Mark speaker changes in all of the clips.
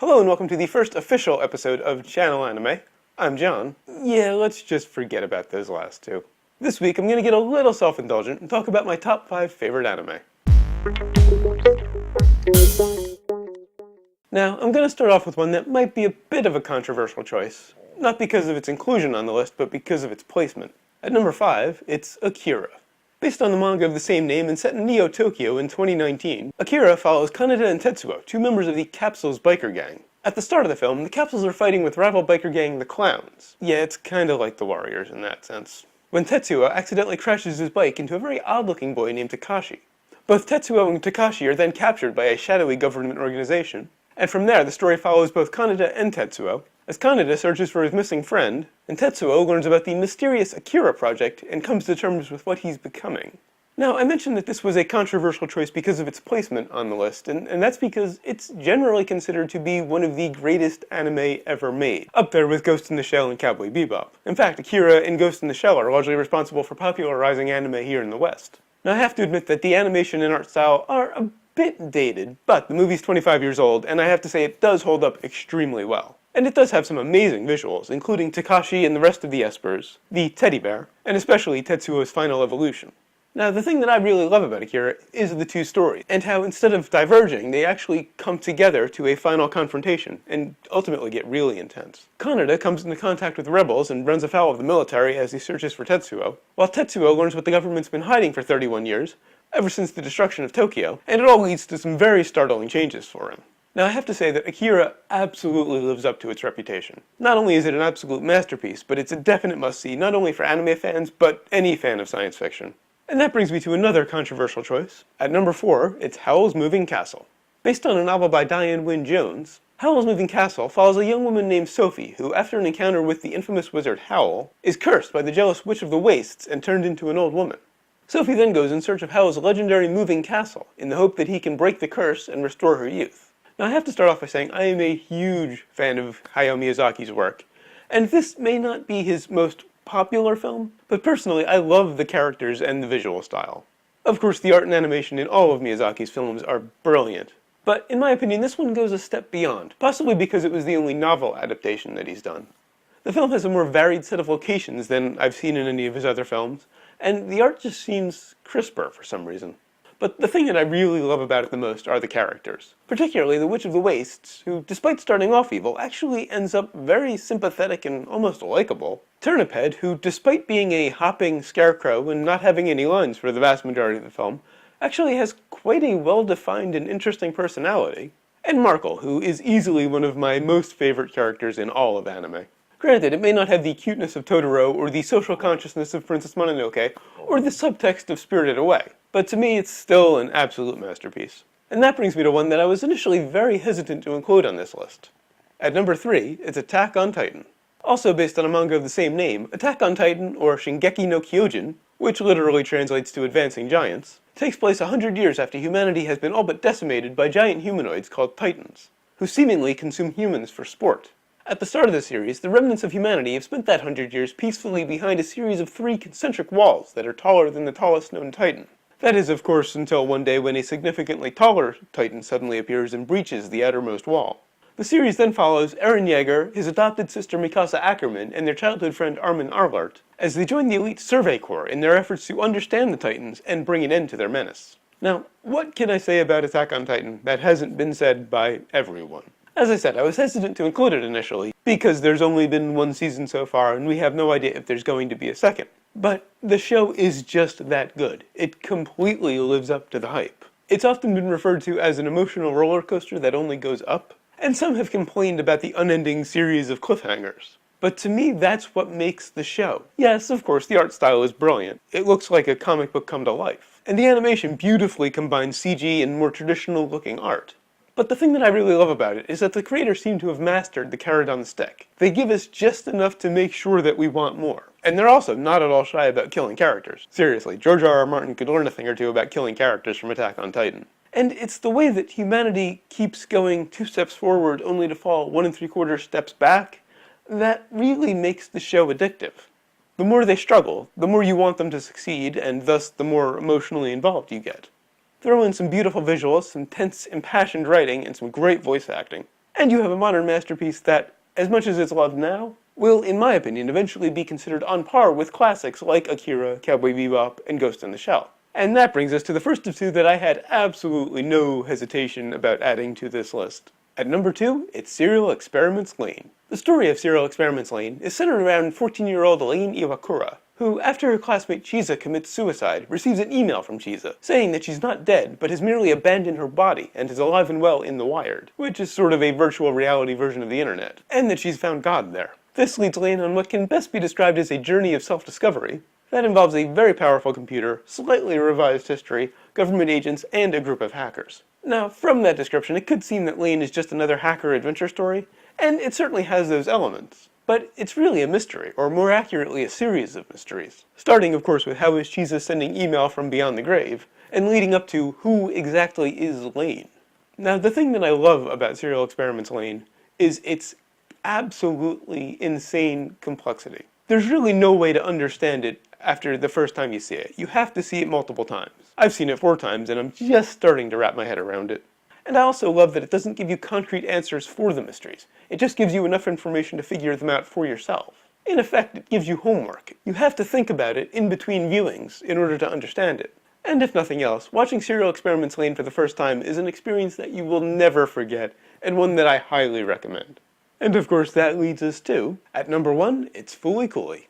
Speaker 1: Hello and welcome to the first official episode of Channel Anime. I'm John. Yeah, let's just forget about those last two. This week I'm going to get a little self-indulgent and talk about my top 5 favorite anime. Now, I'm going to start off with one that might be a bit of a controversial choice. Not because of its inclusion on the list, but because of its placement. At number 5, it's Akira. Based on the manga of the same name and set in Neo-Tokyo in 2019, Akira follows Kaneda and Tetsuo, two members of the Capsules biker gang. At the start of the film, the Capsules are fighting with rival biker gang the Clowns. Yeah, it's kinda like the Warriors in that sense. When Tetsuo accidentally crashes his bike into a very odd-looking boy named Takashi. Both Tetsuo and Takashi are then captured by a shadowy government organization, and from there the story follows both Kaneda and Tetsuo, as Kaneda searches for his missing friend, and Tetsuo learns about the mysterious Akira project and comes to terms with what he's becoming. Now, I mentioned that this was a controversial choice because of its placement on the list, and that's because it's generally considered to be one of the greatest anime ever made, up there with Ghost in the Shell and Cowboy Bebop. In fact, Akira and Ghost in the Shell are largely responsible for popularizing anime here in the West. Now, I have to admit that the animation and art style are a bit dated, but the movie's 25 years old, and I have to say it does hold up extremely well. And it does have some amazing visuals, including Takashi and the rest of the Espers, the teddy bear, and especially Tetsuo's final evolution. Now, the thing that I really love about Akira is the two stories, and how instead of diverging, they actually come together to a final confrontation, and ultimately get really intense. Kaneda comes into contact with rebels and runs afoul of the military as he searches for Tetsuo, while Tetsuo learns what the government's been hiding for 31 years, ever since the destruction of Tokyo, and it all leads to some very startling changes for him. Now, I have to say that Akira absolutely lives up to its reputation. Not only is it an absolute masterpiece, but it's a definite must-see not only for anime fans, but any fan of science fiction. And that brings me to another controversial choice. At number 4, it's Howls Moving Castle. Based on a novel by Diane Wynne Jones, Howls Moving Castle follows a young woman named Sophie, who, after an encounter with the infamous wizard Howl, is cursed by the jealous witch of the Wastes and turned into an old woman. Sophie then goes in search of Howl's legendary moving castle, in the hope that he can break the curse and restore her youth. Now, I have to start off by saying I am a huge fan of Hayao Miyazaki's work, and this may not be his most popular film, but personally I love the characters and the visual style. Of course, the art and animation in all of Miyazaki's films are brilliant, but in my opinion this one goes a step beyond, possibly because it was the only novel adaptation that he's done. The film has a more varied set of locations than I've seen in any of his other films, and the art just seems crisper for some reason. But the thing that I really love about it the most are the characters. Particularly the Witch of the Wastes, who, despite starting off evil, actually ends up very sympathetic and almost likable. Turniphead, who, despite being a hopping scarecrow and not having any lines for the vast majority of the film, actually has quite a well-defined and interesting personality. And Markle, who is easily one of my most favorite characters in all of anime. Granted, it may not have the cuteness of Totoro, or the social consciousness of Princess Mononoke, or the subtext of Spirited Away, but to me it's still an absolute masterpiece. And that brings me to one that I was initially very hesitant to include on this list. At number 3, it's Attack on Titan. Also based on a manga of the same name, Attack on Titan, or Shingeki no Kyojin, which literally translates to Advancing Giants, takes place 100 years after humanity has been all but decimated by giant humanoids called Titans, who seemingly consume humans for sport. At the start of the series, the remnants of humanity have spent that 100 years peacefully behind a series of 3 concentric walls that are taller than the tallest known Titan. That is, of course, until one day when a significantly taller Titan suddenly appears and breaches the outermost wall. The series then follows Eren Yeager, his adopted sister Mikasa Ackerman, and their childhood friend Armin Arlart, as they join the elite Survey Corps in their efforts to understand the Titans and bring an end to their menace. Now, what can I say about Attack on Titan that hasn't been said by everyone? As I said, I was hesitant to include it initially, because there's only been 1 season so far and we have no idea if there's going to be a second. But the show is just that good. It completely lives up to the hype. It's often been referred to as an emotional roller coaster that only goes up, and some have complained about the unending series of cliffhangers. But to me, that's what makes the show. Yes, of course, the art style is brilliant. It looks like a comic book come to life. And the animation beautifully combines CG and more traditional looking art. But the thing that I really love about it is that the creators seem to have mastered the carrot on the stick. They give us just enough to make sure that we want more. And they're also not at all shy about killing characters. Seriously, George R. R. Martin could learn a thing or two about killing characters from Attack on Titan. And it's the way that humanity keeps going 2 steps forward only to fall 1 3/4 steps back that really makes the show addictive. The more they struggle, the more you want them to succeed, and thus the more emotionally involved you get. Throw in some beautiful visuals, some tense, impassioned writing, and some great voice acting. And you have a modern masterpiece that, as much as it's loved now, will, in my opinion, eventually be considered on par with classics like Akira, Cowboy Bebop, and Ghost in the Shell. And that brings us to the first of two that I had absolutely no hesitation about adding to this list. At number 2, it's Serial Experiments Lain. The story of Serial Experiments Lain is centered around 14-year-old Lain Iwakura, who, after her classmate Chiza commits suicide, receives an email from Chiza, saying that she's not dead, but has merely abandoned her body and is alive and well in the Wired, which is sort of a virtual reality version of the internet, and that she's found God there. This leads Lain on what can best be described as a journey of self-discovery that involves a very powerful computer, slightly revised history, government agents, and a group of hackers. Now, from that description, it could seem that Lain is just another hacker adventure story, and it certainly has those elements. But it's really a mystery, or more accurately, a series of mysteries. Starting, of course, with how is Chiza sending email from beyond the grave, and leading up to who exactly is Lain. Now, the thing that I love about Serial Experiments Lain is its absolutely insane complexity. There's really no way to understand it after the first time you see it. You have to see it multiple times. I've seen it 4 times, and I'm just starting to wrap my head around it. And I also love that it doesn't give you concrete answers for the mysteries. It just gives you enough information to figure them out for yourself. In effect, it gives you homework. You have to think about it in between viewings in order to understand it. And if nothing else, watching Serial Experiments Lain for the first time is an experience that you will never forget, and one that I highly recommend. And of course that leads us to, at number 1, it's Fooly Cooly.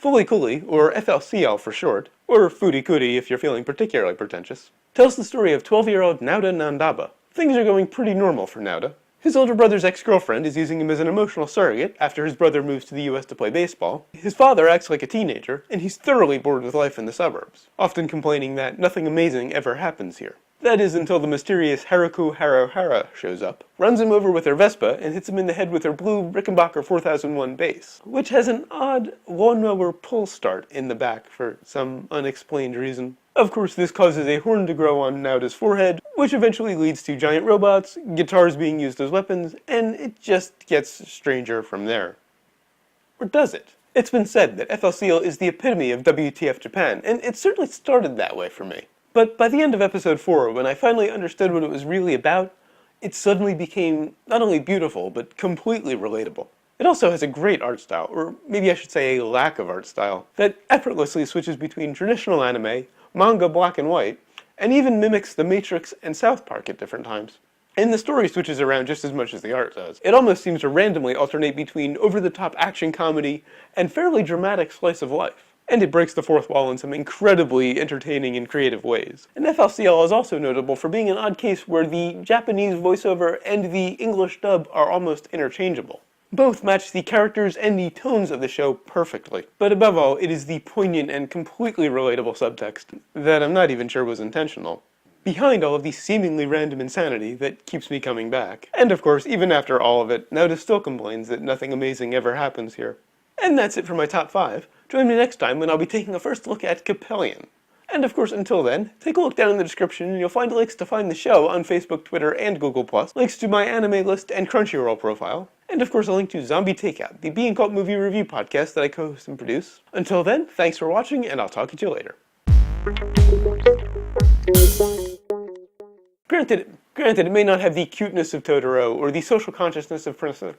Speaker 1: Fooly Cooly, or FLCL for short, or Foodie Cootie if you're feeling particularly pretentious, tells the story of 12-year-old Nauda Nandaba. Things are going pretty normal for Nauda. His older brother's ex-girlfriend is using him as an emotional surrogate after his brother moves to the US to play baseball. His father acts like a teenager, and he's thoroughly bored with life in the suburbs, often complaining that nothing amazing ever happens here. That is until the mysterious Haruko Haruhara shows up, runs him over with her Vespa, and hits him in the head with her blue Rickenbacker 4001 bass, which has an odd lawnmower pull start in the back for some unexplained reason. Of course, this causes a horn to grow on Nauda's forehead, which eventually leads to giant robots, guitars being used as weapons, and it just gets stranger from there. Or does it? It's been said that FLCL is the epitome of WTF Japan, and it certainly started that way for me. But by the end of episode 4, when I finally understood what it was really about, it suddenly became not only beautiful, but completely relatable. It also has a great art style, or maybe I should say a lack of art style, that effortlessly switches between traditional anime, manga black and white, and even mimics The Matrix and South Park at different times. And the story switches around just as much as the art does. It almost seems to randomly alternate between over-the-top action comedy and fairly dramatic slice of life. And it breaks the fourth wall in some incredibly entertaining and creative ways. And FLCL is also notable for being an odd case where the Japanese voiceover and the English dub are almost interchangeable. Both match the characters and the tones of the show perfectly. But above all, it is the poignant and completely relatable subtext that I'm not even sure was intentional behind all of the seemingly random insanity that keeps me coming back. And of course, even after all of it, Nauda still complains that nothing amazing ever happens here. And that's it for my top 5. Join me next time when I'll be taking a first look at Capellion. And of course, until then, take a look down in the description and you'll find links to find the show on Facebook, Twitter, and Google+, links to my anime list and Crunchyroll profile, and of course a link to Zombie Takeout, the Being Cult movie review podcast that I co-host and produce. Until then, thanks for watching, and I'll talk to you later. Granted, it may not have the cuteness of Totoro or the social consciousness of Princess